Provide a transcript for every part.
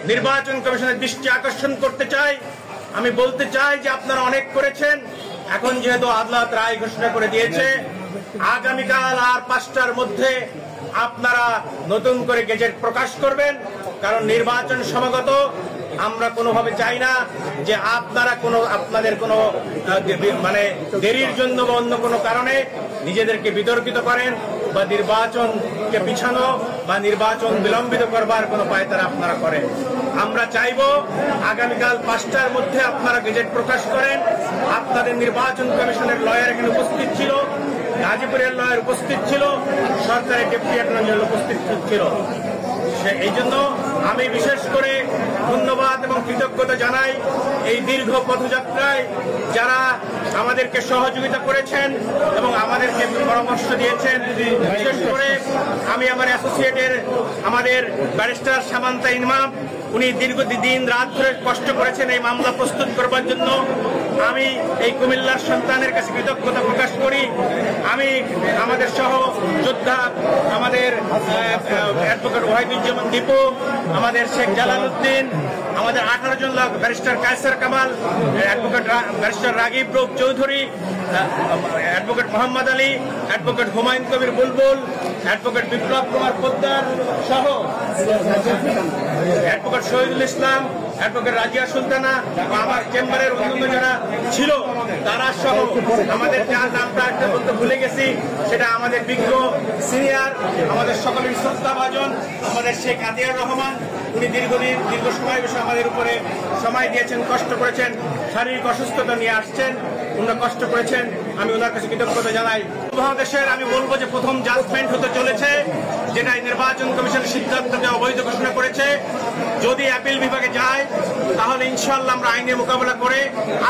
নির্বাচন কমিশনের দৃষ্টি আকর্ষণ করতে চাই। আমি বলতে চাই যে আপনারা অনেক করেছেন, এখন যেহেতু আদালত রায় ঘোষণা করে দিয়েছে, আগামীকাল আর 5টার মধ্যে আপনারা নতুন করে গেজেট প্রকাশ করবেন। কারণ নির্বাচন সমাগত, আমরা কোনোভাবে চাই না যে আপনারা আপনাদের কোনো মানে দেরির জন্য বা অন্য কোনো কারণে নিজেদেরকে বিতর্কিত করেন বা নির্বাচনকে পিছানো বা নির্বাচন বিলম্বিত করবার কোনো পায়তারা আপনারা করেন। আমরা চাইব আগামীকাল 5টার মধ্যে আপনারা গেজেট প্রকাশ করেন। আপনাদের নির্বাচন কমিশনের লয়ার এখানে উপস্থিত ছিল, গাজীপুরের লয়ার উপস্থিত ছিল, সরকারের ডেপুটি অ্যাটর্নি জেনারেল উপস্থিত ছিল। এই জন্য আমি বিশেষ করে ধন্যবাদ এবং কৃতজ্ঞতা জানাই এই দীর্ঘ পথযাত্রায় যারা আমাদেরকে সহযোগিতা করেছেন এবং আমাদেরকে পরামর্শ দিয়েছেন। বিশেষ করে আমি আমার অ্যাসোসিয়েটের আমাদের ব্যারিস্টার সামান্তা ইমাম, উনি দীর্ঘদিন রাত ধরে কষ্ট করেছেন এই মামলা প্রস্তুত করবার জন্য। আমি এই কুমিল্লার সন্তানের কাছে কৃতজ্ঞতা প্রকাশ করি। আমি আমাদের সহ যোদ্ধা আমাদের অ্যাডভোকেট ওয়াহিদুজ্জামান দীপু, আমাদের শেখ জালালউদ্দিন, আমাদের 18 জন লোক, barrister Kaiser Kamal, advocate barrister Ragib Rup Chowdhury, advocate Mohammad Ali, advocate Humayun Kabir Bulbul, advocate Biplob Kumar Poddar সহ অ্যাডভোকেট শহীদুল ইসলাম, অ্যাডভোকেট রাজিয়া সুলতানা, আমার চেম্বারের অন্যান্য যারা ছিল তারা সহ আমাদের যার নামটা একটা বলতে ভুলে গেছি, সেটা আমাদের বিজ্ঞ সিনিয়র, আমাদের সকলের শ্রদ্ধাভাজন আমাদের শেখ আতিয়ার রহমান, উনি দীর্ঘ সময় বিষয়ে আমাদের উপরে সময় দিয়েছেন, কষ্ট করেছেন, শারীরিক অসুস্থতা নিয়ে আসছেন, উনি কষ্ট করেছেন, আমি ওনার কাছে কৃতজ্ঞতা জানাই। বাংলাদেশের আমি বলবো যে প্রথম জাজমেন্ট হতে চলেছে, যেটা নির্বাচন কমিশন সিদ্ধান্তকে অবৈধ ঘোষণা করেছে। যদি অ্যাপিল বিভাগে যায় তাহলে ইনশাআল্লাহ আমরা আইনের মোকাবেলা করে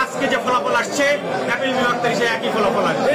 আজকে যে ফলাফল আসছে অ্যাপিল বিভাগ থেকে সেই একই ফলাফল আসবে।